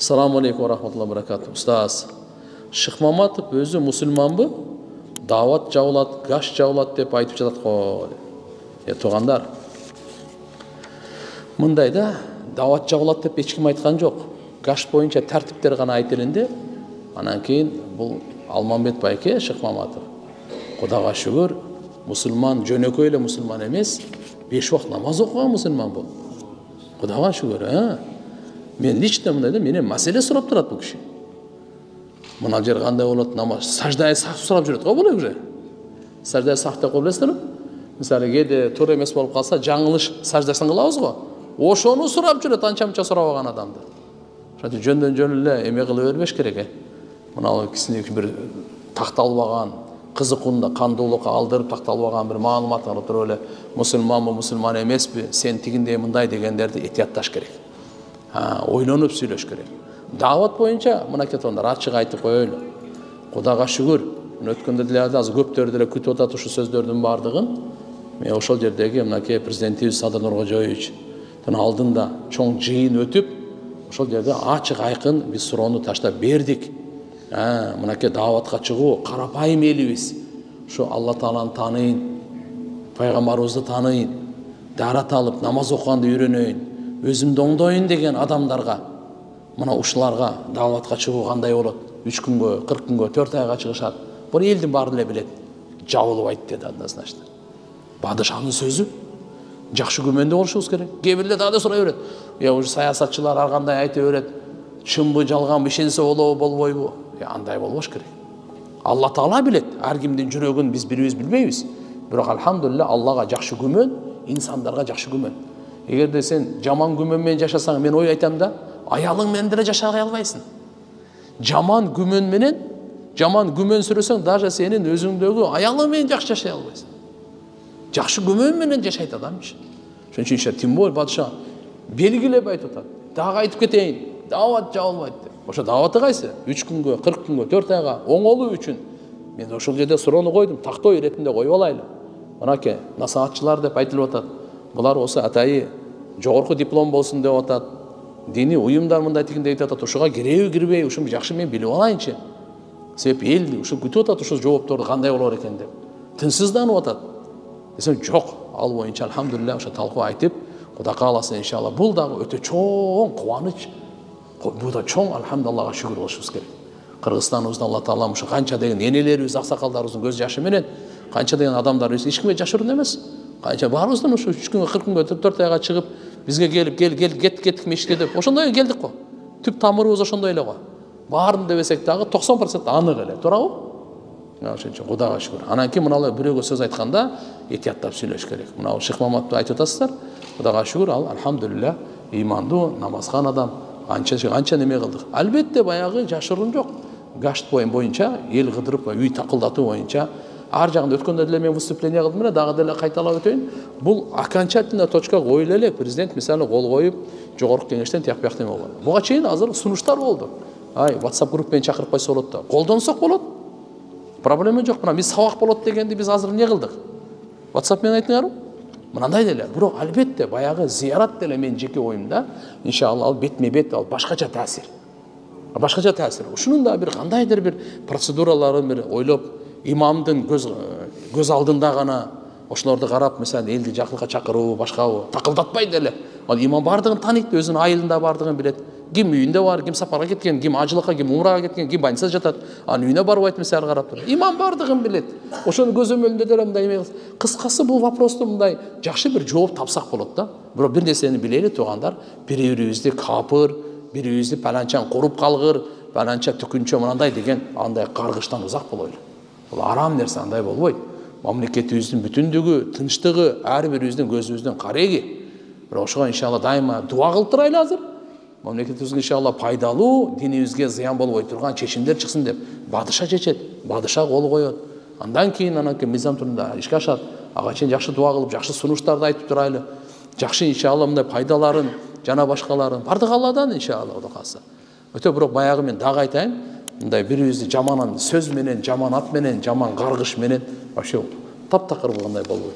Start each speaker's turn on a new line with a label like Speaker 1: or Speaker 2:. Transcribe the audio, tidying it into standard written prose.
Speaker 1: Assalamu alaikum wa rahmatullahi wa barakatuh. Ustaz, Шых Маматов өзі мұсылманбы? Дават жаулат, гаш жаулат деп айтып жатат қой. Туғандар. Мындайда дават жаулат деп ешкім айтқан жоқ. Гаш бойынша тәртіптер ғана айтылынды. Анан кейін бұл Алмамбет байке Шых Маматов. Құдаға шүгір, мұсылман жөнөкөйле мұсылман емес, 5 уақыт намаз оқыған мұсылман бұл. Құдаға шүгір, Мен лично мындайда менен маселе сұрап тұрады бұл кіші. Мына жер қандай болады, намаз саждай сақ сұрап жүреді ғой бұл уже. Саждай сақ деп білесіздер? Мысалы, кейде тура емес болып қалса, жаңылыш саждасын қылабыз ғой. Ошоны сұрап жүреді, анша-мұнша сұрап алған адамды. Шады жөнден жөнілі еме қылып өрбеш керек. Мынау кісіне бір тақталып алған, қызықында қандылыққа алдырып тақталып алған бір маалымат алып тұр өлі. Мұсылман ба, мұсылман емес пе, сен тигіндей мындай дегендерді етиятташ керек. Ойланып сөйлеш керек. Дават бойынша мына кетондар ачык айтып коелу. Кудайга шүгүр. Өткөндө деле аз көптөр деле күтүп атат ушу сөздөрдүн бардыгын. Мен ошол жердеги мынакей президентибиз Садыр Нуркожоевич алдында чоң жыйын өтүп, ошол жерде ачык айкын биз суроону таштап бердик. Мынакей даватка чыгуу карапайым элибиз. Ушу Алла Тааланы тааныйын, пайгамбарыбызды тааныйын, дарат алып намаз окуганды үйрөнөйүн, өзүмдү оңдойын деген адамдарга, мына ушуларга даватка чыгуу кандай болот? 3 күнгө, 40 күнгө, 4 айга чыгышат. Бул элдин баары эле билет. Жабылбайт деди однозначно. Падышанын сөзү жакшы күмөндө болушубуз керек. Кээ бирлер дагы сурай берет. Уже саясатчылар ар кандай айтып берет. Чынбы, жалганбы, ишенсе болобу, болбойбу? Андай болбош керек. Алла Таала билет. Ар кимдин жүрөгүн биз бирибиз билбейбиз. Бирок алхамдулилла Аллага жакшы күмөн, инсандарга жакшы күмөн. Эгерде сен жаман күмөн менен жашасаң, мен ой айтам да, аялың менен деле жашай албайсың. Жаман күмөн сүрөсөң, даже сенин өзүңдөгү аялың менен жакшы жашай албайсың. Жакшы күмөн менен жашайт адамчы. Ошон үчүн тим болбой падыша белгилеп айтып атат. Дагы айтып кетейин, дават жабылбайт деп. Ошо даваты кайсы? 3 күнгө, 40 күнгө, 4 айга оңолуу үчүн мен ошол жерде суроону койдум, тактоо иретинде коюп алайлы. Мынакей насаатчылар деп айтылып атат. Булар осы атайы жогорку диплом болсун деп атат. Дини уюмдар мындай тигиндей айтып атат. Ошого киреби кирбей, ушуну жакшы мен билип алайынчы. Себеп эл ушу күтүп атат, ушул жоопторду кандай болор экен деп. Тынчсызданып атат. Десем, жок, ал боюнча алхамдулилла ошо талкуу айтып, Кудай кааласа иншалла бул дагы өтө чоң кубаныч. Бул да чоң алхамдулиллага шүгүр болушубуз керек. Кыргызстаныбызда Алла Таала ушу канча деген энелерибиз, аксакалдарыбыздын көз жашы менен, канча деген адамдарыбыз эч кимге жашыруун эмес. Канча баарыбыздан ушу 3 күнгө, 40 күнгө, 4 айга чыгып, бизге келип, кеттик мешитке деп, ошондой келдик го. Түп тамырыбыз ошондой эле го. Баарын дебесек дагы 90% анык эле, туурабы? Ошон үчүн Кудайга шүгүр. Анан кийин мына бирөөгө сөз айтканда этияттап сүйлөш керек. Мына Шых Маматовду айтып атасыздар. Кудайга шүгүр, ал алхамдулилла ыймандуу, намазган адам, анча неме кылдык. Албетте баягы жашыруун жок. Гашт боюнча, эл кыдырып, үй такылдатуу боюнча ар жагында өткөндө деле мен выступление кылдым эле, дагы деле кайталап өтөйүн. Бул окончательно точка коюла элек. Президент мисалы кол коюп, жогорку кеңештен тияк бияк неме болгон. Буга чейин азыр сунуштар болду. WhatsApp групп менен чакырып койсо болот да. Колдонсок болот. Проблема жок. Мына биз сабак болот дегенди биз азыр эмне кылдык? WhatsApp менен айтыңарбы? Мындай деле. Бирок албетте баягы зыярат деле мен жеке оюмда, иншалла ал бетме-бет ал башкача таасир. Башкача таасир. Ушунун да бир кандайдыр бир процедураларын бир ойлоп, имамдын көз алдында гана ошолорду карап, мисалы элди жакылыкка чакыруу, башкабы такылдатпай деле. Ал имам бардыгын тааныйт, өзүнүн айылында бардыгын билет. Ким үйүндө бар, ким сапарга кеткен, ким ажылыкка, ким умрага кеткен, ким больницада жатат, анын үйүнө барбайт мисалы карап туруп. Имам бардыгын билет. Ошону көзөмөлүндө деле мындай эме кылса. Кыскасы бул вопросту мындай жакшы бир жооп тапсак болот да. Бирок бир нерсени билели туугандар, бири-бирибизди капыр, бири-бирибизди паланчан куруп калгыр, паланча түкүнчө мындай деген андай каргыштан узак болойлу. Бул арам нерсе, андай болбойт. Мамлекетибиздин бүтүндүгү, тынчтыгы, ар бирибиздин көзүбүздүн кареги. Бирок ошого иншалла дайыма дуа кылып турайлы азыр. Мамлекетибизге иншалла пайдалуу, динибизге зыян болбой турган чечимдер чыксын деп падыша чечет, падыша кол коет. Андан кийин мыйзам түрүндө ишке ашат. Ага чейин жакшы дуа кылып, жакшы сунуштарды айтып турайлы. Жакшы иншалла мындай пайдаларын жана башкаларын бардыгы Алладан иншалла Кудай кааласа. Өтө бирок баягы мен дагы айтайын, мындай бирибизди жаман сөз менен, жаман ат менен, жаман каргыш менен вообще таптакыр болгондой болбойт.